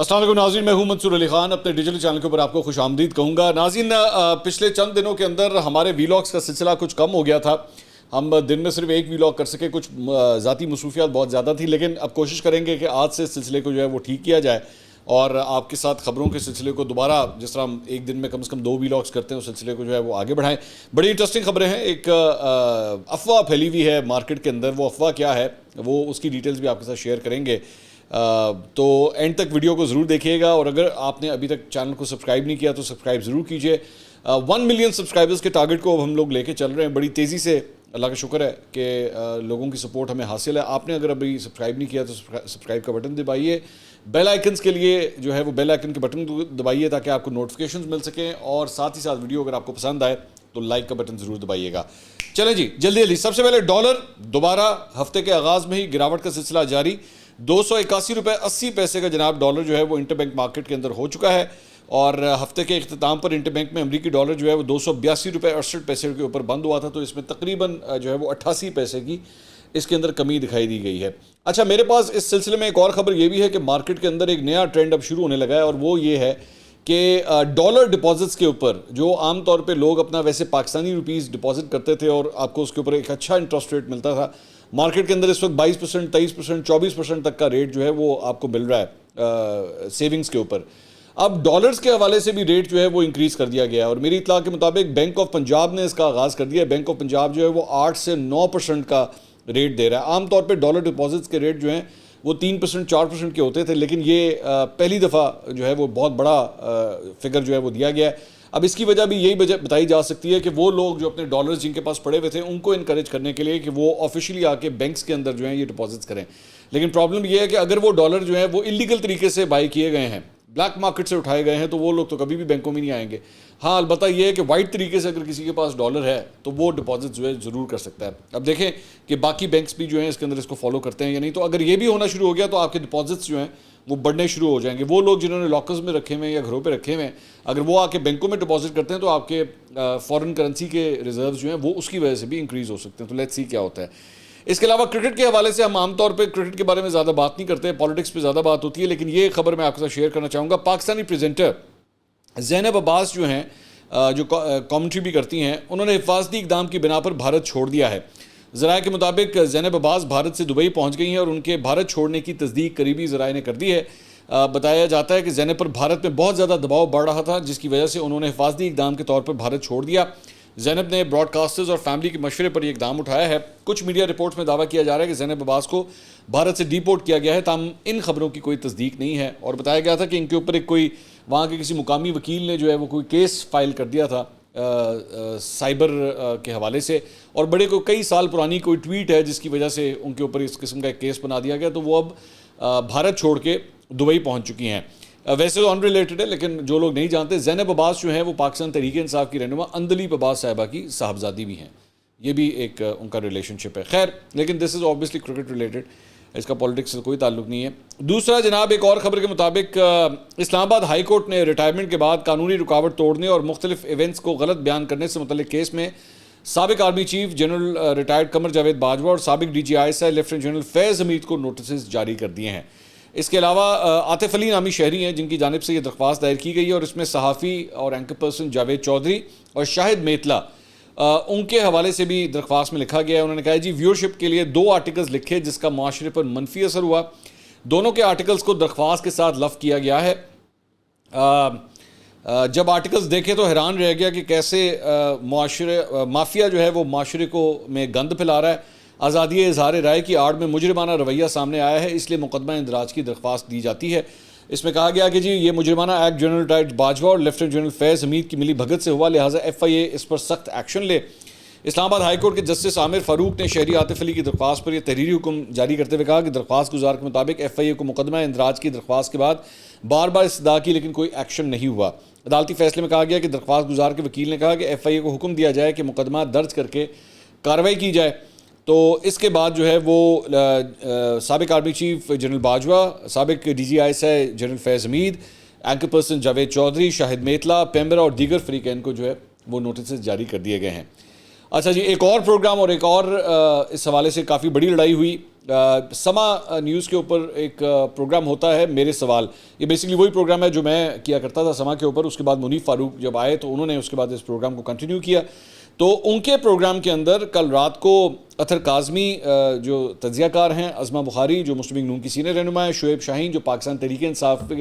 السلام علیکم ناظرین، میں ہوں منصور علی خان، اپنے ڈیجیٹل چینل کے اوپر آپ کو خوش آمدید کہوں گا۔ ناظرین، پچھلے چند دنوں کے اندر ہمارے ویلاگز کا سلسلہ کچھ کم ہو گیا تھا، ہم دن میں صرف ایک ویلاگ کر سکے، کچھ ذاتی مصروفیات بہت زیادہ تھی، لیکن اب کوشش کریں گے کہ آج سے اس سلسلے کو جو ہے وہ ٹھیک کیا جائے اور آپ کے ساتھ خبروں کے سلسلے کو دوبارہ، جس طرح ہم ایک دن میں کم سے کم 2 ویلاگز کرتے ہیں، اس سلسلے کو جو ہے وہ آگے بڑھائیں۔ بڑی انٹرسٹنگ خبریں ہیں، ایک افواہ پھیلی ہوئی ہے مارکیٹ کے اندر، وہ افواہ کیا ہے وہ اس کی ڈیٹیلز بھی آپ کے ساتھ شیئر کریں گے، تو اینڈ تک ویڈیو کو ضرور دیکھیے گا، اور اگر آپ نے ابھی تک چینل کو سبسکرائب نہیں کیا تو سبسکرائب ضرور کیجیے۔ 1 ملین سبسکرائبرز کے ٹارگٹ کو اب ہم لوگ لے کے چل رہے ہیں بڑی تیزی سے، اللہ کا شکر ہے کہ لوگوں کی سپورٹ ہمیں حاصل ہے۔ آپ نے اگر ابھی سبسکرائب نہیں کیا تو سبسکرائب کا بٹن دبائیے، بیل آئکنز کے لیے جو ہے وہ بیل آئکن کے بٹن کو دبائیے تاکہ آپ کو نوٹیفیکیشنز مل سکیں، اور ساتھ ہی ساتھ ویڈیو اگر آپ کو پسند آئے تو لائک کا بٹن ضرور دبائیے گا۔ چلیں جی، جلدی سب سے پہلے ڈالر دوبارہ ہفتے کے آغاز میں ہی گراوٹ کا سلسلہ جاری، 281 روپے 80 پیسے کا جناب ڈالر جو ہے وہ انٹر بینک مارکیٹ کے اندر ہو چکا ہے، اور ہفتے کے اختتام پر انٹر بینک میں امریکی ڈالر جو ہے وہ 282 روپے 68 پیسے کے اوپر بند ہوا تھا، تو اس میں تقریباً جو ہے وہ 88 پیسے کی اس کے اندر کمی دکھائی دی گئی ہے۔ اچھا، میرے پاس اس سلسلے میں ایک اور خبر یہ بھی ہے کہ مارکیٹ کے اندر ایک نیا ٹرینڈ اب شروع ہونے لگا ہے، اور وہ یہ ہے کہ ڈالر ڈپازٹس کے اوپر جو عام طور پہ لوگ اپنا ویسے پاکستانی روپیز ڈپازٹ کرتے تھے اور آپ کو اس کے اوپر ایک اچھا انٹرسٹ ریٹ ملتا تھا، مارکیٹ کے اندر اس وقت 22%، 23%، 24% تک کا ریٹ جو ہے وہ آپ کو مل رہا ہے سیونگز کے اوپر۔ اب ڈالرز کے حوالے سے بھی ریٹ جو ہے وہ انکریز کر دیا گیا ہے، اور میری اطلاع کے مطابق بینک آف پنجاب نے اس کا آغاز کر دیا ہے۔ بینک آف پنجاب جو ہے وہ 8 سے 9% کا ریٹ دے رہا ہے۔ عام طور پہ ڈالر ڈپازٹس کے ریٹ جو ہیں وہ 3%، 4% کے ہوتے تھے، لیکن یہ پہلی دفعہ جو ہے وہ بہت بڑا فگر جو ہے وہ دیا گیا ہے۔ اب اس کی وجہ بھی یہی بتائی جا سکتی ہے کہ وہ لوگ جو اپنے ڈالرز جن کے پاس پڑے ہوئے تھے ان کو انکریج کرنے کے لیے کہ وہ آفیشلی آ کے بینکس کے اندر جو ہیں یہ ڈپازٹس کریں، لیکن پرابلم یہ ہے کہ اگر وہ ڈالر جو ہیں وہ انلیگل طریقے سے بائی کیے گئے ہیں، بلیک مارکیٹ سے اٹھائے گئے ہیں، تو وہ لوگ تو کبھی بھی بینکوں میں نہیں آئیں گے۔ ہاں، البتہ یہ ہے کہ وائٹ طریقے سے اگر کسی کے پاس ڈالر ہے تو وہ ڈپازٹ جو ہے ضرور کر سکتا ہے۔ اب دیکھیں کہ باقی بینکس بھی جو ہیں اس کے اندر اس کو فالو کرتے ہیں یا نہیں، تو اگر یہ بھی ہونا شروع ہو گیا تو آپ کے ڈپازٹس جو ہیں وہ بڑھنے شروع ہو جائیں گے۔ وہ لوگ جنہوں نے لاکرز میں رکھے ہوئے ہیں یا گھروں پہ رکھے ہوئے ہیں، اگر وہ آ کے بینکوں میں ڈپازٹ کرتے ہیں تو آپ کے فارن کرنسی کے ریزروز جو ہیں وہ اس کی وجہ سے بھی انکریز ہو سکتے ہیں۔ تو لیٹس سی کیا ہوتا ہے۔ اس کے علاوہ کرکٹ کے حوالے سے ہم عام طور پہ کرکٹ کے بارے میں زیادہ بات نہیں کرتے، پالیٹکس پہ زیادہ بات ہوتی ہے، لیکن یہ خبر میں آپ کے ساتھ شیئر کرنا چاہوں گا۔ پاکستانی پریزنٹر زینب عباس جو ہیں، جو کامنٹری بھی کرتی ہیں، انہوں نے حفاظتی اقدام کی بنا پر بھارت چھوڑ دیا ہے۔ ذرائع کے مطابق زینب عباس بھارت سے دبئی پہنچ گئی ہیں، اور ان کے بھارت چھوڑنے کی تصدیق قریبی ذرائع نے کر دی ہے۔ بتایا جاتا ہے کہ زینب پر بھارت میں بہت زیادہ دباؤ بڑھ رہا تھا، جس کی وجہ سے انہوں نے حفاظتی اقدام کے طور پر بھارت چھوڑ دیا۔ زینب نے براڈ کاسٹرز اور فیملی کے مشورے پر یہ اقدام اٹھایا ہے۔ کچھ میڈیا رپورٹس میں دعویٰ کیا جا رہا ہے کہ زینب عباس کو بھارت سے ڈی پورٹ کیا گیا ہے، تاہم ان خبروں کی کوئی تصدیق نہیں ہے، اور بتایا گیا تھا کہ ان کے اوپر ایک کوئی وہاں کے کسی مقامی وکیل نے جو ہے وہ کوئی کیس فائل کر دیا تھا سائبر کے حوالے سے، اور بڑے کو کئی سال پرانی کوئی ٹویٹ ہے جس کی وجہ سے ان کے اوپر اس قسم کا ایک کیس بنا دیا گیا، تو وہ اب بھارت چھوڑ کے دبئی پہنچ چکی ہیں۔ ویسے تو ان ریلیٹڈ ہے، لیکن جو لوگ نہیں جانتے، زینب عباس جو ہیں وہ پاکستان تحریک انصاف کی رہنما اندلیب عباس صاحبہ کی صاحبزادی بھی ہیں، یہ بھی ایک ان کا ریلیشن شپ ہے۔ خیر، لیکن دس از آبویسلی کرکٹ ریلیٹڈ، اس کا پولیٹکس سے کوئی تعلق نہیں ہے۔ دوسرا جناب، ایک اور خبر کے مطابق اسلام آباد ہائی کورٹ نے ریٹائرمنٹ کے بعد قانونی رکاوٹ توڑنے اور مختلف ایونٹس کو غلط بیان کرنے سے متعلق کیس میں سابق army chief general retired Qamar Javed Bajwa اور سابق D G I S I lieutenant general Faiz Hameed کو نوٹسز جاری کر دیے ہیں۔ اس کے علاوہ عاطف علی نامی شہری ہیں جن کی جانب سے یہ درخواست دائر کی گئی ہے، اور اس میں صحافی اور اینکر پرسن جاوید چودھری اور شاہد میتلا، ان کے حوالے سے بھی درخواست میں لکھا گیا ہے۔ انہوں نے کہا جی، ویورشپ کے لیے 2 آرٹیکلز لکھے جس کا معاشرے پر منفی اثر ہوا، دونوں کے آرٹیکلز کو درخواست کے ساتھ لفظ کیا گیا ہے۔ جب آرٹیکلز دیکھے تو حیران رہ گیا کہ کیسے مافیا جو ہے وہ معاشرے کو میں گند پھیلا رہا ہے۔ آزادی اظہار رائے کی آڑ میں مجرمانہ رویہ سامنے آیا ہے، اس لیے مقدمہ اندراج کی درخواست دی جاتی ہے۔ اس میں کہا گیا کہ جی، یہ مجرمانہ ایکٹ جنرل ریٹائرڈ باجوہ اور لیفٹیننٹ جنرل فیض حمید کی ملی بھگت سے ہوا، لہٰذا ایف آئی اے اس پر سخت ایکشن لے۔ اسلام آباد ہائی کورٹ کے جسٹس عامر فاروق نے شہری عاطف علی کی درخواست پر یہ تحریری حکم جاری کرتے ہوئے کہا کہ درخواست گزار کے مطابق ایف آئی اے کو مقدمہ اندراج کی درخواست کے بعد بار بار استدعا کی، لیکن کوئی ایکشن نہیں ہوا۔ عدالتی فیصلے میں کہا گیا کہ درخواست گزار کے وکیل نے کہا کہ ایف آئی اے کو حکم دیا جائے کہ مقدمہ درج کر کے کارروائی کی جائے، تو اس کے بعد جو ہے وہ سابق آرمی چیف جنرل باجوہ، سابق D G I S I general Faiz Hameed, anchor person Javed Chaudhry, Shahid Maitla, PEMRA اور دیگر فریقین کو جو ہے وہ نوٹسز جاری کر دیے گئے ہیں۔ اچھا جی، ایک اور پروگرام اور ایک اور اس حوالے سے کافی بڑی لڑائی ہوئی. سما نیوز کے اوپر ایک پروگرام ہوتا ہے میرے سوال. یہ بیسیکلی وہی پروگرام ہے جو میں کیا کرتا تھا سما کے اوپر. اس کے بعد منیف فاروق جب آئے تو انہوں نے اس کے بعد اس پروگرام کو کنٹینیو کیا. تو ان کے پروگرام کے اندر کل رات کو اطہر کاظمی جو تجزیہ کار ہیں، عظمہ بخاری جو مسلم لیگ نون کی سینئر رہنما ہے، شعیب شاہین جو پاکستان تحریک انصاف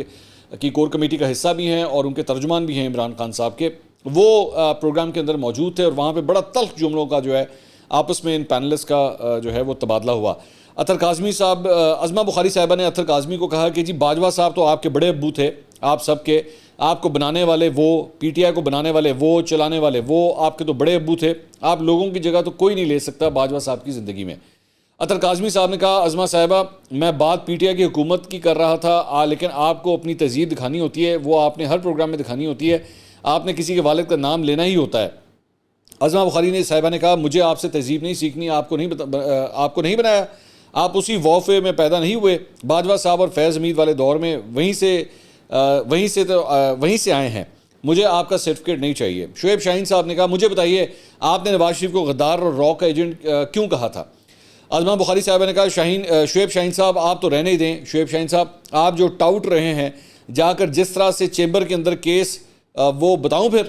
کی کور کمیٹی کا حصہ بھی ہیں اور ان کے ترجمان بھی ہیں عمران خان صاحب کے، وہ پروگرام کے اندر موجود تھے. اور وہاں پہ بڑا تلخ جملوں کا جو ہے آپس میں ان پینلسٹ کا جو ہے وہ تبادلہ ہوا. اطہر کاظمی صاحب، عظمہ بخاری صاحبہ نے اطہر کاظمی کو کہا کہ جی باجوہ صاحب تو آپ کے بڑے ابو تھے، آپ سب کے، آپ کو بنانے والے وہ، پی ٹی آئی کو بنانے والے وہ، چلانے والے وہ، آپ کے تو بڑے ابو تھے، آپ لوگوں کی جگہ تو کوئی نہیں لے سکتا باجوہ صاحب کی زندگی میں. اطہر کاظمی صاحب نے کہا عظمہ صاحبہ میں بات پی ٹی آئی کی حکومت کی کر رہا تھا، لیکن آپ کو اپنی تہذیب دکھانی ہوتی ہے، وہ آپ نے ہر پروگرام میں دکھانی ہوتی ہے، آپ نے کسی کے والد کا نام لینا ہی ہوتا ہے. عظمہ بخاری نے صاحبہ نے کہا مجھے آپ سے تہذیب نہیں سیکھنی، آپ کو نہیں بنایا، آپ اسی وافے میں پیدا نہیں ہوئے. باجوہ صاحب اور فیض حمید والے دور میں وہیں سے آئے ہیں، مجھے آپ کا سرٹیفکیٹ نہیں چاہیے. شعیب شاہین صاحب نے کہا مجھے بتائیے آپ نے نواز شریف کو غدار اور را کا ایجنٹ کیوں کہا تھا. عظمہ بخاری صاحبہ نے کہا شعیب شاہین صاحب آپ تو رہنے ہی دیں. شعیب شاہین صاحب آپ جو ٹاؤٹ رہے ہیں جا کر جس طرح سے چیمبر کے اندر کیس وہ بتاؤں پھر.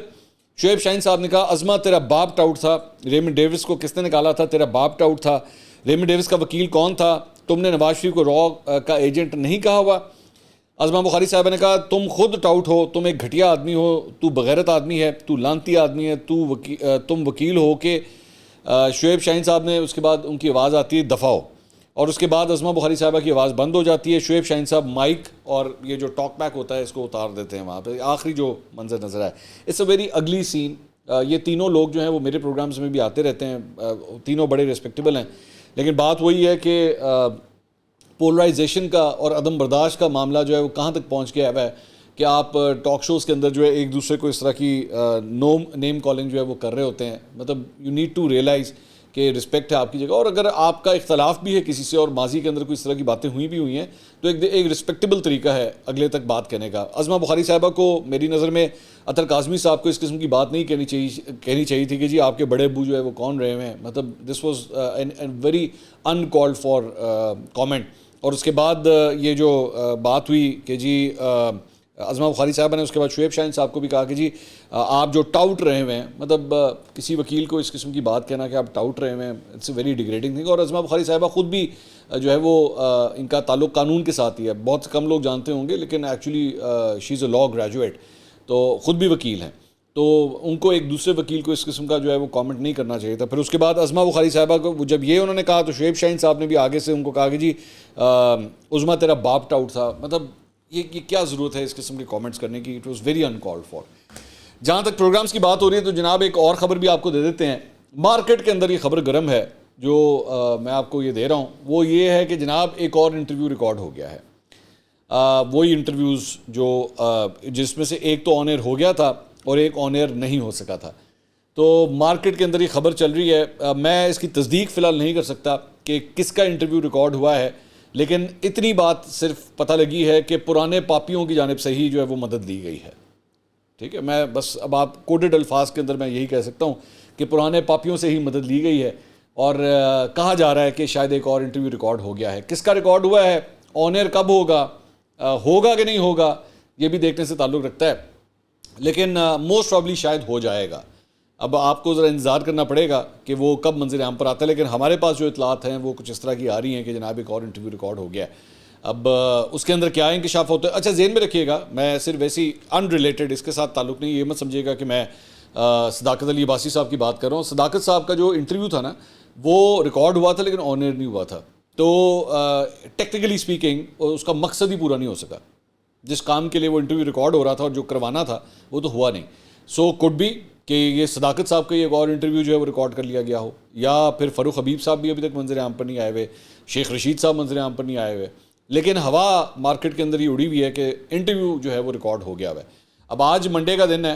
شعیب شاہین صاحب نے کہا عظمہ تیرا باپ ٹاؤٹ تھا، ریمنڈ ڈیوس کو کس نے نکالا تھا؟ تیرا باپ ٹاؤٹ تھا. ریمنڈ ڈیوس کا وکیل کون تھا؟ تم نے نواز شریف کو را کا ایجنٹ نہیں کہا ہوا. عظمہ بخاری صاحبہ نے کہا تم خود ٹاؤٹ ہو، تم ایک گھٹیا آدمی ہو، تو بغیرت آدمی ہے، تو لانتی آدمی ہے، تم وکیل ہو کے. شعیب شاہین صاحب نے اس کے بعد ان کی آواز آتی ہے دفاع ہو، اور اس کے بعد عظمہ بخاری صاحبہ کی آواز بند ہو جاتی ہے. شعیب شاہین صاحب مائک اور یہ جو ٹاک بیک ہوتا ہے اس کو اتار دیتے ہیں. وہاں پہ آخری جو منظر نظر آئے، اٹس اے ویری اگلی سین. یہ تینوں لوگ جو ہیں وہ میرے پروگرامز میں بھی آتے رہتے ہیں، تینوں بڑے ریسپیکٹیبل ہیں، لیکن بات وہی ہے کہ پولرائزیشن کا اور عدم برداشت کا معاملہ جو ہے وہ کہاں تک پہنچ گیا ہے کہ آپ ٹاک شوز کے اندر جو ہے ایک دوسرے کو اس طرح کی نیم کالنگ جو ہے وہ کر رہے ہوتے ہیں. مطلب یو نیڈ ٹو ریئلائز کہ رسپیکٹ ہے آپ کی جگہ، اور اگر آپ کا اختلاف بھی ہے کسی سے اور ماضی کے اندر کوئی اس طرح کی باتیں ہوئی ہیں تو ایک رسپیکٹیبل طریقہ ہے اگلے تک بات کہنے کا. عظمہ بخاری صاحبہ کو میری نظر میں اطہر کاظمی صاحب کو اس قسم کی بات نہیں کہنی چاہیے تھی کہ جی آپ کے بڑے ابو جو ہے وہ کون رہے ہوئے ہیں. مطلب this was very in called for comment. اور اس کے بعد یہ جو بات ہوئی کہ جی عظمہ بخاری صاحبہ نے اس کے بعد شعیب شاہین صاحب کو بھی کہا کہ جی آپ جو ٹاؤٹ رہے ہوئے ہیں، مطلب کسی وکیل کو اس قسم کی بات کہنا کہ آپ ٹاؤٹ رہے ہوئے ہیں، it's a very degrading thing. اور عظمہ بخاری صاحبہ خود بھی جو ہے وہ ان کا تعلق قانون کے ساتھ ہی ہے. بہت کم لوگ جانتے ہوں گے لیکن actually she is a law graduate, تو خود بھی وکیل ہیں. تو ان کو ایک دوسرے وکیل کو اس قسم کا جو ہے وہ کامنٹ نہیں کرنا چاہیے تھا. پھر اس کے بعد عظمہ بخاری صاحبہ کو جب یہ انہوں نے کہا تو شعیب شاہین صاحب نے بھی آگے سے ان کو کہا کہ جی عظمہ تیرا باپ ٹاؤٹ تھا. مطلب یہ کیا ضرورت ہے اس قسم کے کامنٹس کرنے کی؟ It was very in called for. جہاں تک پروگرامز کی بات ہو رہی ہے تو جناب ایک اور خبر بھی آپ کو دے دیتے ہیں. مارکیٹ کے اندر یہ خبر گرم ہے جو میں آپ کو یہ دے رہا ہوں، وہ یہ ہے کہ جناب ایک اور انٹرویو ریکارڈ ہو گیا ہے. وہی انٹرویوز جو جس میں سے ایک تو آن ایئر ہو گیا تھا اور ایک آن ایئر نہیں ہو سکا تھا. تو مارکیٹ کے اندر یہ خبر چل رہی ہے. میں اس کی تصدیق فی الحال نہیں کر سکتا کہ کس کا انٹرویو ریکارڈ ہوا ہے، لیکن اتنی بات صرف پتہ لگی ہے کہ پرانے پاپیوں کی جانب سے ہی جو ہے وہ مدد لی گئی ہے. ٹھیک ہے، میں بس اب آپ کوڈڈ الفاظ کے اندر میں یہی کہہ سکتا ہوں کہ پرانے پاپیوں سے ہی مدد لی گئی ہے. اور کہا جا رہا ہے کہ شاید ایک اور انٹرویو ریکارڈ ہو گیا ہے. کس کا ریکارڈ ہوا ہے، آن ایئر کب ہوگا کہ نہیں ہوگا، یہ بھی دیکھنے سے تعلق رکھتا ہے، لیکن موسٹ پرابلی شاید ہو جائے گا. اب آپ کو ذرا انتظار کرنا پڑے گا کہ وہ کب منظر عام پر آتا ہے، لیکن ہمارے پاس جو اطلاعات ہیں وہ کچھ اس طرح کی آ رہی ہیں کہ جناب ایک اور انٹرویو ریکارڈ ہو گیا ہے. اب اس کے اندر کیا انکشاف ہوتا ہے، اچھا ذہن میں رکھیے گا، میں صرف ویسی ان ریلیٹڈ اس کے ساتھ تعلق نہیں، یہ مت سمجھیے گا کہ میں صداقت علی عباسی صاحب کی بات کر رہا ہوں. صداقت صاحب کا جو انٹرویو تھا نا وہ ریکارڈ ہوا تھا لیکن آن ایئر نہیں ہوا تھا. تو ٹیکنیکلی اسپیکنگ اس کا مقصد ہی پورا نہیں ہو سکا. جس کام کے لیے وہ انٹرویو ریکارڈ ہو رہا تھا اور جو کروانا تھا وہ تو ہوا نہیں. سو کوڈ بی کہ یہ صداقت صاحب کا ایک اور انٹرویو جو ہے وہ ریکارڈ کر لیا گیا ہو، یا پھر فاروق حبیب صاحب بھی ابھی تک منظر عام پر نہیں آئے ہوئے، شیخ رشید صاحب منظر عام پر نہیں آئے ہوئے، لیکن ہوا مارکیٹ کے اندر یہ اڑی ہوئی ہے کہ انٹرویو جو ہے وہ ریکارڈ ہو گیا ہوا ہے. اب آج منڈے کا دن ہے،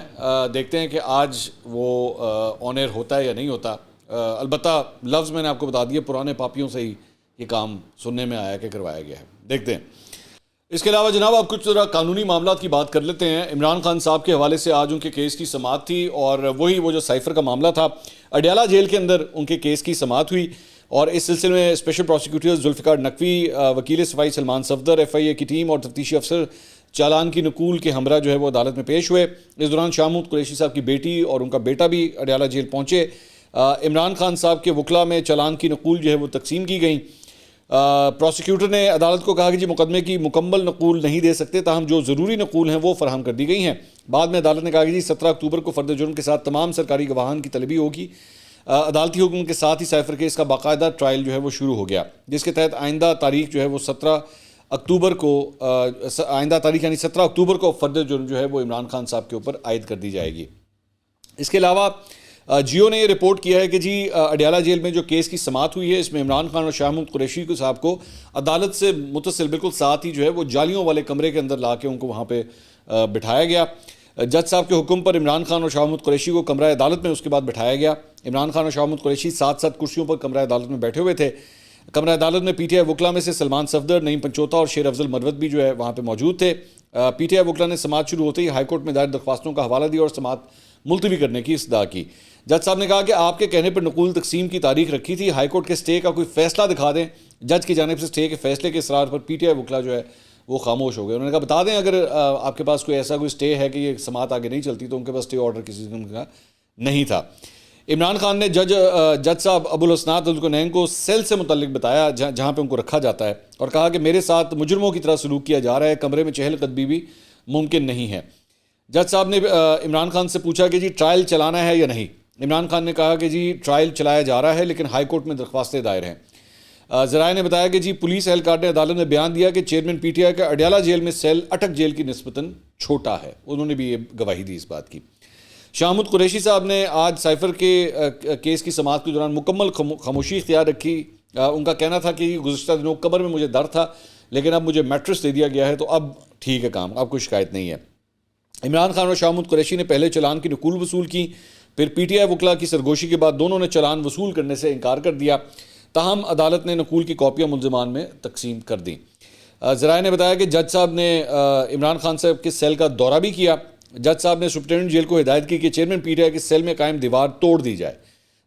دیکھتے ہیں کہ آج وہ آن ایئر ہوتا ہے یا نہیں ہوتا. البتہ لفظ میں نے آپ کو بتا دیا، پرانے پاپیوں سے ہی یہ کام سننے میں آیا کہ کروایا گیا ہے. دیکھتے ہیں. اس کے علاوہ جناب آپ کچھ ذرا قانونی معاملات کی بات کر لیتے ہیں. عمران خان صاحب کے حوالے سے آج ان کے کیس کی سماعت تھی اور وہ جو سائفر کا معاملہ تھا اڈیالہ جیل کے اندر ان کے کیس کی سماعت ہوئی اور اس سلسلے میں اسپیشل پروسیکیوٹر ذوالفقار نقوی، وکیل صفائی سلمان صفدر، ایف آئی اے کی ٹیم اور تفتیشی افسر چالان کی نقول کے ہمراہ جو ہے وہ عدالت میں پیش ہوئے. اس دوران شاہ محمود قریشی صاحب کی بیٹی اور ان کا بیٹا بھی اڈیالہ جیل پہنچے. عمران خان صاحب کے وکلاء میں چالان کی نقول جو ہے وہ تقسیم کی گئیں. پروسیکیوٹر نے عدالت کو کہا کہ جی مقدمے کی مکمل نقول نہیں دے سکتے، تاہم جو ضروری نقول ہیں وہ فراہم کر دی گئی ہیں. بعد میں عدالت نے کہا کہ جی 17 اکتوبر کو فرد جرم کے ساتھ تمام سرکاری گواہان کی طلبی ہوگی. عدالتی حکم کے ساتھ ہی سائفر کیس کا باقاعدہ ٹرائل جو ہے وہ شروع ہو گیا، جس کے تحت آئندہ تاریخ جو ہے وہ 17 اکتوبر کو فرد جرم جو ہے وہ عمران خان صاحب کے اوپر عائد کر دی جائے گی. اس کے علاوہ جیو نے یہ رپورٹ کیا ہے کہ جی اڈیالہ جیل میں جو کیس کی سماعت ہوئی ہے اس میں عمران خان اور شاہ محمود قریشی صاحب کو عدالت سے متصل بالکل ساتھ ہی جو ہے وہ جالیوں والے کمرے کے اندر لا کے ان کو وہاں پہ بٹھایا گیا. جج صاحب کے حکم پر عمران خان اور شاہ محمود قریشی کو کمرہ عدالت میں اس کے بعد بٹھایا گیا. عمران خان اور شاہ محمود قریشی ساتھ ساتھ کرسیوں پر کمرہ عدالت میں بیٹھے ہوئے تھے. کمرہ عدالت میں پی ٹی آئی وکلاء میں سے سلمان صفدر، نعیم پنچوتا اور شیر افضل مروت بھی جو ہے وہاں پہ موجود تھے. پی ٹی آئی وکلاء نے سماعت شروع ہوتے ہی ہائی کورٹ میں دائر درخواستوں کا حوالہ دیا اور سماعت ملتوی کرنے کی استدعا کی. جج صاحب نے کہا کہ آپ کے کہنے پر نقول تقسیم کی تاریخ رکھی تھی، ہائی کورٹ کے سٹے کا کوئی فیصلہ دکھا دیں. جج کی جانب سے سٹے کے فیصلے کے اصرار پر پی ٹی آئی وکلاء جو ہے وہ خاموش ہو گئے. انہوں نے کہا بتا دیں اگر آپ کے پاس کوئی ایسا کوئی سٹے ہے کہ یہ سماعت آگے نہیں چلتی، تو ان کے پاس سٹے آرڈر کسی قسم کا نہیں تھا. عمران خان نے جج صاحب ابو الحسنات الکنین کو سیل سے متعلق بتایا جہاں پہ ان کو رکھا جاتا ہے اور کہا کہ میرے ساتھ مجرموں کی طرح سلوک کیا جا رہا ہے، کمرے میں چہل قدمی بھی ممکن نہیں ہے. جج صاحب نے عمران خان سے پوچھا کہ جی ٹرائل چلانا ہے یا نہیں. عمران خان نے کہا کہ جی ٹرائل چلایا جا رہا ہے لیکن ہائی کورٹ میں درخواستیں دائر ہیں. ذرائع نے بتایا کہ جی پولیس اہلکار نے عدالت میں بیان دیا کہ چیئرمین پی ٹی آئی کا اڈیالہ جیل میں سیل اٹک جیل کی نسبتاً چھوٹا ہے. انہوں نے بھی یہ گواہی دی اس بات کی. شاہ محمود قریشی صاحب نے آج سائفر کے کیس کی سماعت کے دوران مکمل خاموشی اختیار رکھی. ان کا کہنا تھا کہ گزشتہ دنوں قبر میں مجھے درد تھا لیکن اب مجھے میٹرس دے دیا گیا ہے تو اب ٹھیک ہے کام، اب کوئی شکایت نہیں ہے. عمران خان اور شاہ محمود قریشی نے پہلے چلان کی نقول وصول کی، پھر پی ٹی آئی وکلاء کی سرگوشی کے بعد دونوں نے چلان وصول کرنے سے انکار کر دیا. تاہم عدالت نے نقول کی کاپیاں ملزمان میں تقسیم کر دیں. ذرائع نے بتایا کہ جج صاحب نے عمران خان صاحب کے سیل کا دورہ بھی کیا. جج صاحب نے سپرنٹینڈنٹ جیل کو ہدایت کی کہ چیئرمین پی ٹی آئی کے سیل میں قائم دیوار توڑ دی جائے.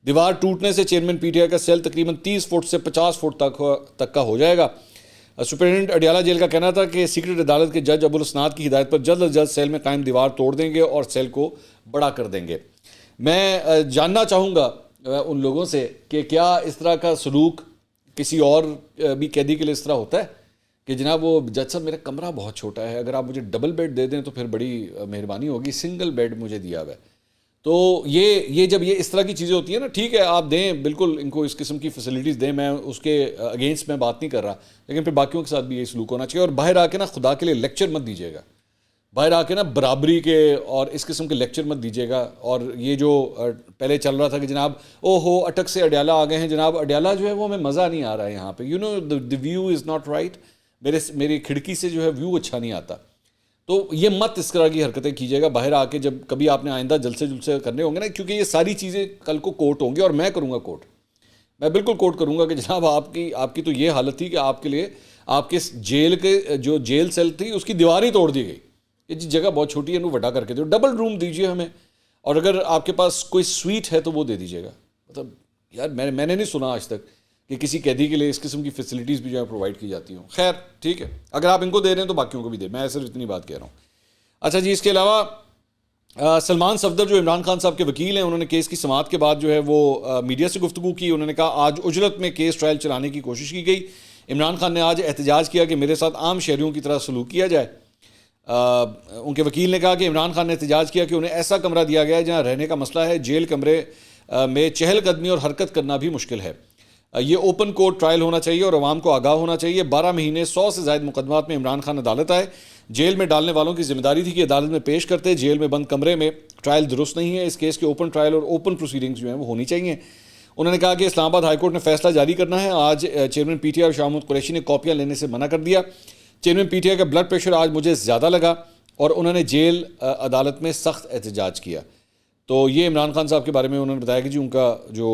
دیوار ٹوٹنے سے چیئرمین پی ٹی آئی کا سیل تقریباً 30 فٹ سے 50 فٹ تک کا ہو جائے گا. سپرنٹینڈنٹ اڈیالہ جیل کا کہنا تھا کہ سیکرٹ عدالت کے جج ابو الحسنات کی ہدایت پر جلد از جلد سیل میں قائم دیوار توڑ دیں گے اور سیل کو بڑا کر دیں گے. میں جاننا چاہوں گا ان لوگوں سے کہ کیا اس طرح کا سلوک کسی اور بھی قیدی کے لیے اس طرح ہوتا ہے کہ جناب وہ جج صاحب میرا کمرہ بہت چھوٹا ہے، اگر آپ مجھے ڈبل بیڈ دے دیں تو پھر بڑی مہربانی ہوگی، سنگل بیڈ مجھے دیا ہوا ہے. تو یہ جب یہ اس طرح کی چیزیں ہوتی ہیں نا، ٹھیک ہے آپ دیں، بالکل ان کو اس قسم کی فیسلٹیز دیں، میں اس کے اگینسٹ میں بات نہیں کر رہا، لیکن پھر باقیوں کے ساتھ بھی یہ سلوک ہونا چاہیے. اور باہر آ کے نا خدا کے لیے لیکچر مت دیجیے گا، باہر آ کے نا برابری کے اور اس قسم کے لیکچر مت دیجیے گا. اور یہ جو پہلے چل رہا تھا کہ جناب او ہو اٹک سے اڈیالہ آ گئے ہیں، جناب اڈیالہ جو ہے وہ ہمیں مزہ نہیں آ رہا ہے یہاں پہ، you know the view is not right, میری کھڑکی سے جو ہے ویو اچھا نہیں آتا. تو یہ مت اس طرح کی حرکتیں کیجیے گا باہر آ کے جب کبھی آپ نے آئندہ جلسے کرنے ہوں گے نا، کیونکہ یہ ساری چیزیں کل کو کوٹ ہوں گی اور میں کروں گا کوٹ، میں بالکل کوٹ کروں گا کہ جناب آپ کی تو یہ حالت تھی کہ آپ کے لیے آپ کے جیل کے جو جیل سیل تھی اس کی دیوار ہی توڑ دی گئی. یہ جگہ بہت چھوٹی ہے، انہوں وڈا کر کے دو، ڈبل روم دیجیے ہمیں، اور اگر آپ کے پاس کوئی سویٹ ہے تو وہ دے دیجیے گا. مطلب یار میں نے نہیں سنا آج تک کہ کسی قیدی کے لیے اس قسم کی فیسلٹیز بھی جو ہے پرووائڈ کی جاتی ہوں. خیر ٹھیک ہے، اگر آپ ان کو دے رہے ہیں تو باقیوں کو بھی دیں، میں صرف اتنی بات کہہ رہا ہوں. اچھا جی، اس کے علاوہ سلمان صفدر جو عمران خان صاحب کے وکیل ہیں، انہوں نے کیس کی سماعت کے بعد جو ہے وہ میڈیا سے گفتگو کی. انہوں نے کہا آج اجلت میں کیس ٹرائل چلانے کی کوشش کی گئی. عمران خان نے آج احتجاج کیا کہ میرے ساتھ عام شہریوں کی طرح سلوک کیا جائے. ان کے وکیل نے کہا کہ عمران خان نے احتجاج کیا کہ انہیں ایسا کمرہ دیا گیا ہے جہاں رہنے کا مسئلہ ہے، جیل کمرے میں چہل قدمی اور حرکت کرنا بھی مشکل ہے. یہ اوپن کورٹ ٹرائل ہونا چاہیے اور عوام کو آگاہ ہونا چاہیے. 12 مہینے 100 سے زائد مقدمات میں عمران خان عدالت آئے. جیل میں ڈالنے والوں کی ذمہ داری تھی کہ عدالت میں پیش کرتے. جیل میں بند کمرے میں ٹرائل درست نہیں ہے. اس کیس کے اوپن ٹرائل اور اوپن پروسیڈنگز جو ہیں وہ ہونی چاہیے. انہوں نے کہا کہ اسلام آباد ہائی کورٹ نے فیصلہ جاری کرنا ہے. آج چیئرمین پی ٹی آئی اور شاہ محمود قریشی نے کاپیاں لینے سے منع کر دیا. چیئرمین پی ٹی آئی کا بلڈ پریشر آج مجھے زیادہ لگا اور انہوں نے جیل عدالت میں سخت احتجاج کیا. تو یہ عمران خان صاحب کے بارے میں انہوں نے بتایا کہ جی ان کا جو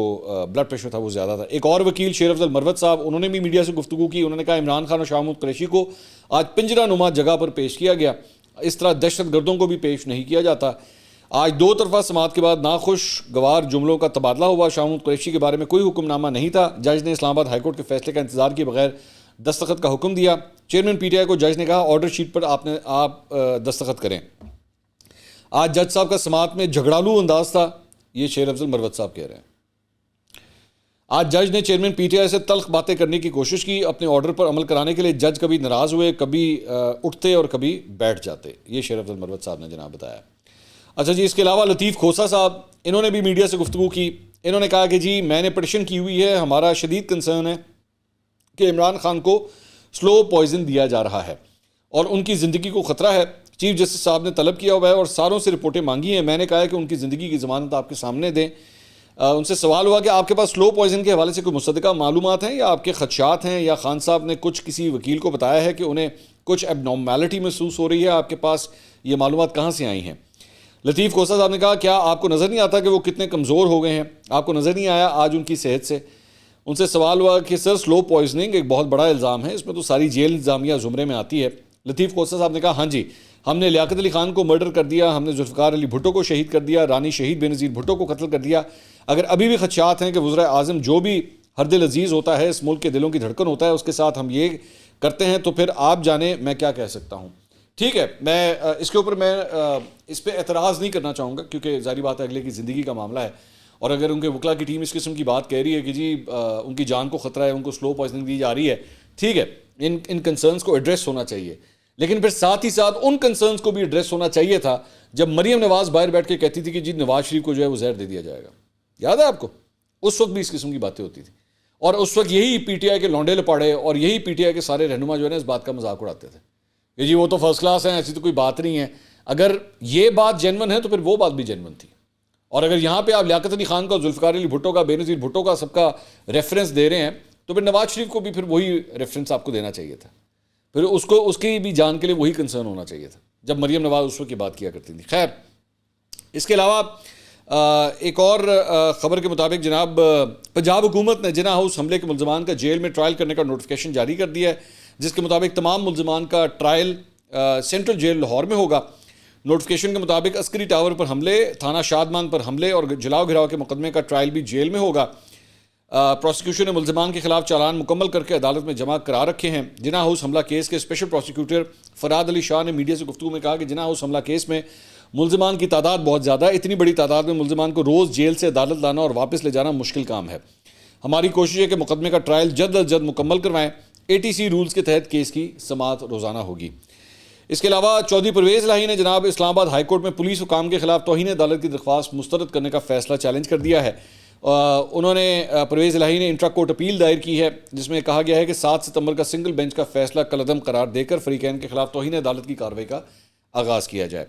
بلڈ پریشر تھا وہ زیادہ تھا. ایک اور وکیل شیر افضل مروت صاحب, انہوں نے بھی میڈیا سے گفتگو کی. انہوں نے کہا عمران خان اور شاہ محمود قریشی کو آج پنجرہ نما جگہ پر پیش کیا گیا, اس طرح دہشت گردوں کو بھی پیش نہیں کیا جاتا. آج دو طرفہ سماعت کے بعد ناخوشگوار جملوں کا تبادلہ ہوا. شاہ محمود قریشی کے بارے میں کوئی حکم نامہ نہیں تھا. جج نے اسلام آباد ہائی کورٹ کے فیصلے کا انتظار کیے بغیر دستخط کا حکم دیا. چیئرمین پی ٹی آئی کو جج نے کہا آرڈر شیٹ پر آپ دستخط کریں. آج جج صاحب کا سماعت میں جھگڑالو انداز تھا, یہ شیر افضل مروت صاحب کہہ رہے ہیں. آج جج نے چیئرمین پی ٹی آئی سے تلخ باتیں کرنے کی کوشش کی. اپنے آرڈر پر عمل کرانے کے لیے جج کبھی ناراض ہوئے, کبھی اٹھتے اور کبھی بیٹھ جاتے. یہ شیر افضل مروت صاحب نے جناب بتایا. اچھا جی, اس کے علاوہ لطیف کھوسا صاحب, انہوں نے بھی میڈیا سے گفتگو کی. انہوں نے کہا کہ جی میں نے پٹیشن کی ہوئی ہے, ہمارا شدید کنسرن ہے کہ عمران خان کو سلو پوائزن دیا جا رہا ہے اور ان کی زندگی کو خطرہ ہے. چیف جسٹس صاحب نے طلب کیا ہوا ہے اور ساروں سے رپورٹیں مانگی ہیں. میں نے کہا ہے کہ ان کی زندگی کی ضمانت آپ کے سامنے دیں. ان سے سوال ہوا کہ آپ کے پاس سلو پوائزن کے حوالے سے کوئی مصدقہ معلومات ہیں یا آپ کے خدشات ہیں, یا خان صاحب نے کچھ کسی وکیل کو بتایا ہے کہ انہیں کچھ ایب نارملٹی محسوس ہو رہی ہے, آپ کے پاس یہ معلومات کہاں سے آئی ہیں؟ لطیف کھوسا صاحب نے کہا کیا آپ کو نظر نہیں آتا کہ وہ کتنے کمزور ہو گئے ہیں؟ آپ کو نظر نہیں آیا آج ان کی صحت سے؟ ان سے سوال ہوا کہ سر سلو پوائزننگ ایک بہت بڑا الزام ہے, اس میں تو ساری جیل انتظامیہ زمرے میں آتی ہے. لطیف کھوسا صاحب نے کہا ہاں جی, ہم نے لیاقت علی خان کو مرڈر کر دیا, ہم نے ذوالفقار علی بھٹو کو شہید کر دیا, رانی شہید بے نظیر بھٹو کو قتل کر دیا. اگر ابھی بھی خدشات ہیں کہ وزراء اعظم جو بھی ہر دل عزیز ہوتا ہے, اس ملک کے دلوں کی دھڑکن ہوتا ہے, اس کے ساتھ ہم یہ کرتے ہیں, تو پھر آپ جانیں میں کیا کہہ سکتا ہوں. ٹھیک ہے, میں اس کے اوپر میں اس پہ اعتراض نہیں کرنا چاہوں گا کیونکہ ظاہری بات ہے اگلے کی زندگی کا معاملہ ہے, اور اگر ان کے وکلا کی ٹیم اس قسم کی بات کہہ رہی ہے کہ جی ان کی جان کو خطرہ ہے, ان کو سلو پوائزننگ دی جا رہی ہے, ٹھیک ہے, ان کنسرنز کو ایڈریس ہونا چاہیے. لیکن پھر ساتھ ہی ساتھ ان کنسرنز کو بھی ایڈریس ہونا چاہیے تھا جب مریم نواز باہر بیٹھ کے کہتی تھی کہ جی نواز شریف کو جو ہے وہ زہر دے دیا جائے گا. یاد ہے آپ کو؟ اس وقت بھی اس قسم کی باتیں ہوتی تھیں, اور اس وقت یہی پی ٹی آئی کے لونڈے لپاڑے اور یہی پی ٹی آئی کے سارے رہنما جو ہے نا اس بات کا مذاق اڑاتے تھے کہ جی وہ تو فرسٹ کلاس ہیں, ایسی تو کوئی بات نہیں ہے. اگر یہ بات جینون ہے تو پھر وہ بات بھی جینون تھی. اور اگر یہاں پہ آپ لیاقت علی خان کا, ذوالفقار علی بھٹو کا, بے نظیر بھٹو کا سب کا ریفرنس دے رہے ہیں, تو پھر نواز شریف کو بھی پھر وہی ریفرنس آپ کو دینا چاہیے تھا. پھر اس کی بھی جان کے لیے وہی کنسرن ہونا چاہیے تھا جب مریم نواز اس وقت کی بات کیا کرتی تھی. خیر, اس کے علاوہ ایک اور خبر کے مطابق جناب پنجاب حکومت نے جناح ہاؤس حملے کے ملزمان کا جیل میں ٹرائل کرنے کا نوٹیفیکیشن جاری کر دیا ہے, جس کے مطابق تمام ملزمان کا ٹرائل سینٹرل جیل لاہور میں ہوگا. نوٹیفیکیشن کے مطابق عسکری ٹاور پر حملے, تھانہ شادمان پر حملے اور جلاؤ گھراؤ کے مقدمے کا ٹرائل بھی جیل میں ہوگا. پروسیکیوشن نے ملزمان کے خلاف چالان مکمل کر کے عدالت میں جمع کرا رکھے ہیں. جناح ہاؤس حملہ کیس کے اسپیشل پروسیکیوٹر فراد علی شاہ نے میڈیا سے گفتگو میں کہا کہ جناح ہاؤس حملہ کیس میں ملزمان کی تعداد بہت زیادہ ہے. اتنی بڑی تعداد میں ملزمان کو روز جیل سے عدالت لانا اور واپس لے جانا مشکل کام ہے. ہماری کوشش ہے کہ مقدمے کا ٹرائل جلد از جلد مکمل کروائیں. ATC رولز کے تحت کیس کی سماعت روزانہ ہوگی. اس کے علاوہ چودھری پرویز الہی نے جناب اسلام آباد ہائی کورٹ میں پولیس حکام کے خلاف توہین عدالت کی درخواست مسترد کرنے کا فیصلہ چیلنج کر دیا ہے. انہوں نے پرویز الہی نے انٹرا کورٹ اپیل دائر کی ہے جس میں کہا گیا ہے کہ 7 ستمبر کا سنگل بینچ کا فیصلہ کالعدم قرار دے کر فریقین کے خلاف توہین عدالت کی کارروائی کا آغاز کیا جائے.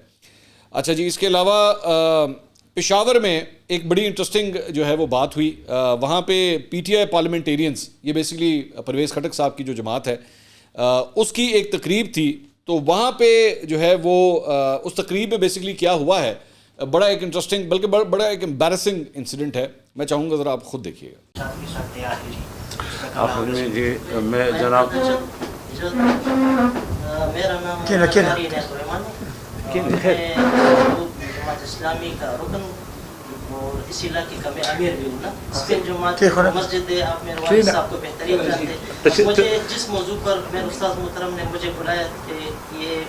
اچھا جی, اس کے علاوہ پشاور میں ایک بڑی انٹرسٹنگ جو ہے وہ بات ہوئی. وہاں پہ PTI پارلیمنٹیرینز, یہ بیسیکلی پرویز خٹک صاحب کی جو جماعت ہے, اس کی ایک تقریب تھی. تو وہاں پہ جو ہے وہ اس تقریب میں بیسیکلی کیا ہوا ہے, بڑا ایک انٹرسٹنگ بلکہ بڑا ایک امبیرسنگ انسیڈنٹ ہے. میں چاہوں گا ذرا آپ خود دیکھیے گا. میں جناب میرا نام جماعت اسلامی کا رکن اور اس علاقے کا میں امیر بھی ہوں نا. اسپین جماعت مسجد آپ میرے والد صاحب کو بہترین جانتے ہیں. مجھے جس موضوع پر میرے استاد محترم نے مجھے بلایا کہ یہ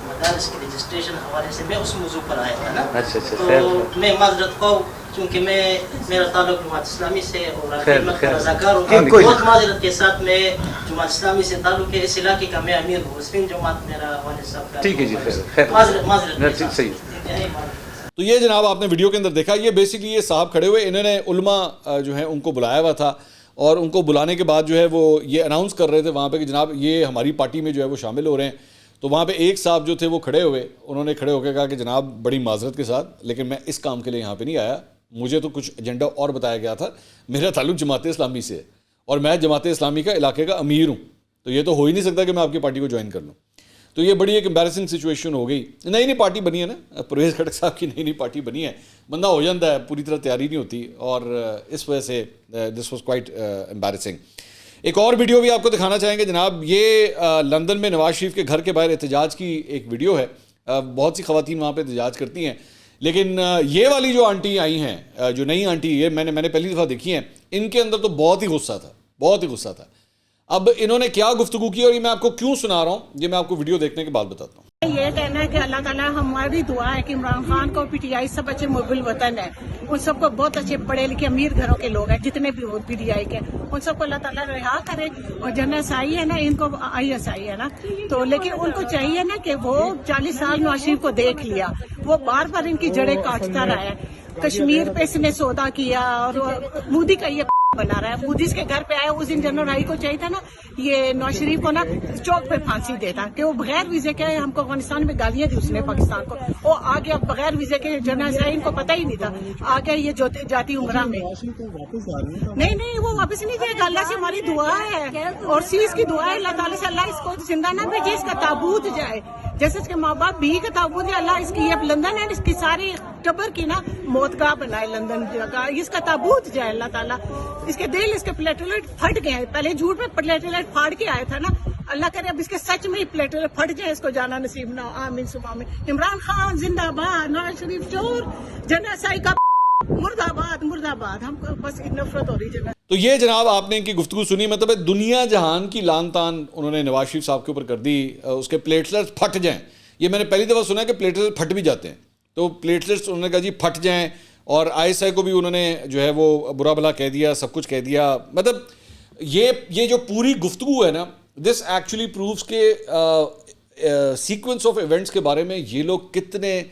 مدارس کے رجسٹریشن حوالے سے میں اس موضوع پر آیا تھا نا, تو میں معذرت خواہ چونکہ میرا تعلق جماعت اسلامی سے اور خدمت کا رضاکار ہوں. بہت معذرت کے ساتھ میں جماعت اسلامی سے تعلق ہے, اس علاقے کا میں امیر ہوں. اسپین جماعت میرا والد صاحب کا. ٹھیک ہے جی, معذرت صحیح. تو یہ جناب آپ نے ویڈیو کے اندر دیکھا, یہ بیسیکلی یہ صاحب کھڑے ہوئے, انہوں نے علماء جو ہیں ان کو بلایا ہوا تھا, اور ان کو بلانے کے بعد جو ہے وہ یہ اناؤنس کر رہے تھے وہاں پہ کہ جناب یہ ہماری پارٹی میں جو ہے وہ شامل ہو رہے ہیں. تو وہاں پہ ایک صاحب جو تھے وہ کھڑے ہوئے, انہوں نے کھڑے ہو کے کہا کہ جناب بڑی معذرت کے ساتھ لیکن میں اس کام کے لیے یہاں پہ نہیں آیا, مجھے تو کچھ ایجنڈا اور بتایا گیا تھا, میرا تعلق جماعت اسلامی سے ہے اور میں جماعت اسلامی کا علاقے کا امیر ہوں, تو یہ تو ہو ہی نہیں سکتا کہ میں آپ کی پارٹی کو جوائن کر لوں. تو یہ بڑی ایک امبیرسنگ سچویشن ہو گئی. نئی نئی پارٹی بنی ہے نا, پرویز خٹک صاحب کی نئی پارٹی بنی ہے, بندہ ہو جاتا ہے, پوری طرح تیاری نہیں ہوتی, اور اس وجہ سے دس واز کوائٹ امبیرسنگ. ایک اور ویڈیو بھی آپ کو دکھانا چاہیں گے جناب. یہ لندن میں نواز شریف کے گھر کے باہر احتجاج کی ایک ویڈیو ہے. بہت سی خواتین وہاں پہ احتجاج کرتی ہیں, لیکن یہ والی جو آنٹی آئی ہیں, جو نئی آنٹی, یہ میں نے پہلی دفعہ دیکھی ہیں, ان کے اندر تو بہت ہی غصہ تھا. اب انہوں نے کیا گفتگو کی اور یہ میں آپ کو کیوں سنا رہا ہوں, یہ میں آپ کو ویڈیو دیکھنے کے بعد بتاتا ہوں. یہ کہنا ہے کہ اللہ تعالیٰ ہماری دعا ہے کہ عمران خان کو پی ٹی آئی سب اچھے مقبول وطن ہے, ان سب کو بہت اچھے پڑھے لکھے امیر گھروں کے لوگ ہیں جتنے بھی پی ٹی آئی کے, ان سب کو اللہ تعالیٰ رہا کرے. اور جن ایس آئی ہے نا, ان کو آئی ایس آئی ہے نا, تو لیکن ان کو چاہیے نا کہ وہ 40 سال نواز شریف کو دیکھ لیا, وہ بار بار ان کی جڑیں کاٹتا رہا ہے. کشمیر پہ اس نے سودا کیا, اور مودی کا یہ بنا رہا ہے. مودی اس کے گھر پہ آیا اس دن جنرل رائی کو چاہیے تھا نا یہ نواز شریف کو نا چوک پہ پھانسی دیتا کہ وہ بغیر ویزے کے ہم کو افغانستان میں گالیاں دی اس نے پاکستان کو, وہ آ گیا بغیر ویزے کے. جنرل رائی ان کو پتہ ہی نہیں تھا, آ گیا یہ جاتی عمرہ میں. نہیں وہ واپس نہیں جائے گا, اللہ سے ہماری دعا ہے اور سیز کی دعا ہے اللہ تعالیٰ سے, اللہ اس کو زندہ نہ بھیجے, اس کا تابوت جائے جیسے اس کے ماں باپ بھی کا تابوت ہے. اللہ اس کی یہ لندن ہے, اس کی ساری ٹبر کی نا موت کا بنائے لندن کا, اس کا تابوت جائے اللہ تعالیٰ. اس کے دل, اس کے پلیٹلیٹ پھٹ گئے ہیں, پہلے جھوٹ میں پلیٹلیٹ پھاڑ کے آیا تھا نا, اللہ کرے اب اس کے سچ میں ہی پلیٹلیٹ پھٹ جائے, اس کو جانا نصیب نہ, آمین ثم آمین. عمران خان زندہ باد, نواز شریف چور, جنرل ایسائی کا مرد آباد. ہم کو بس نفرت ہو رہی ہے. تو یہ جناب آپ نے ان کی گفتگو سنی, مطلب دنیا جہان کی لان تان انہوں نے نواز شریف صاحب کے اوپر کر دی. اس کے پلیٹلیٹس پھٹ جائیں, یہ میں نے پہلی دفعہ سنا کہ پلیٹلیٹس پھٹ بھی جاتے ہیں. تو پلیٹلیٹس انہوں نے کہا جی پھٹ جائیں, اور آئی ایس آئی کو بھی انہوں نے جو ہے وہ برا بھلا کہہ دیا, سب کچھ کہہ دیا. مطلب یہ جو پوری گفتگو ہے نا, دس ایکچولی پروفز کہ سیکوینس آف ایونٹس کے بارے میں یہ لوگ کتنے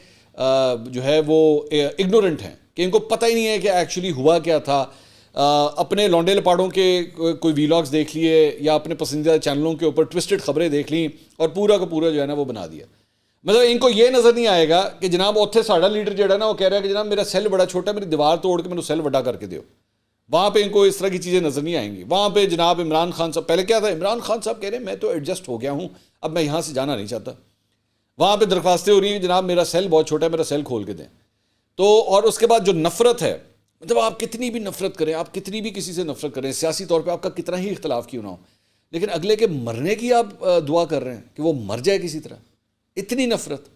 جو ہے وہ اگنورنٹ ہیں, کہ ان کو پتہ ہی نہیں ہے کہ ایکچولی ہوا کیا تھا. اپنے لونڈے لپاڑوں کے کوئی ویلاگز دیکھ لیے یا اپنے پسندیدہ چینلوں کے اوپر ٹوسٹڈ خبریں دیکھ لیں اور پورا کا پورا جو ہے نا وہ بنا دیا. مطلب ان کو یہ نظر نہیں آئے گا کہ جناب اتنے ساڑا لیڈر جو ہے نا وہ کہہ رہا ہے کہ جناب میرا سیل بڑا چھوٹا ہے, میری دیوار توڑ کے میرے سیل بڑا کر کے دیو. وہاں پہ ان کو اس طرح کی چیزیں نظر نہیں آئیں گی. وہاں پہ جناب عمران خان صاحب, پہلے کیا تھا, عمران خان صاحب کہہ رہے ہیں میں تو ایڈجسٹ ہو گیا ہوں, اب میں یہاں سے جانا نہیں چاہتا. وہاں پہ درخواستیں ہو رہی ہیں کہ جناب میرا سیل بہت چھوٹا ہے, میرا سیل کھول کے دیں. تو اور اس کے بعد جو نفرت ہے, مطلب آپ کتنی بھی نفرت کریں, آپ کتنی بھی کسی سے نفرت کریں, سیاسی طور پہ آپ کا کتنا ہی اختلاف کیوں نہ ہو, لیکن اگلے کے مرنے کی آپ دعا کر رہے ہیں کہ وہ مر جائے کسی طرح. اتنی نفرت.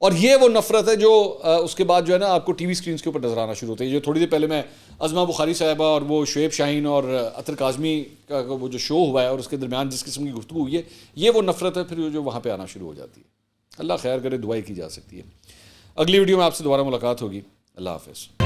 اور یہ وہ نفرت ہے جو اس کے بعد جو ہے نا آپ کو ٹی وی اسکرینس کے اوپر نظر آنا شروع ہوتی ہے. جو تھوڑی دیر پہلے میں عظمہ بخاری صاحبہ اور وہ شعیب شاہین اور عطر کاظمی کا وہ جو شو ہوا ہے اور اس کے درمیان جس قسم کی گفتگو ہوئی ہے, یہ وہ نفرت ہے پھر جو وہاں پہ آنا شروع ہو جاتی ہے. اللہ خیر کرے, دعائیں کی جا سکتی ہے. اگلی ویڈیو میں آپ سے دوبارہ ملاقات ہوگی. اللہ حافظ.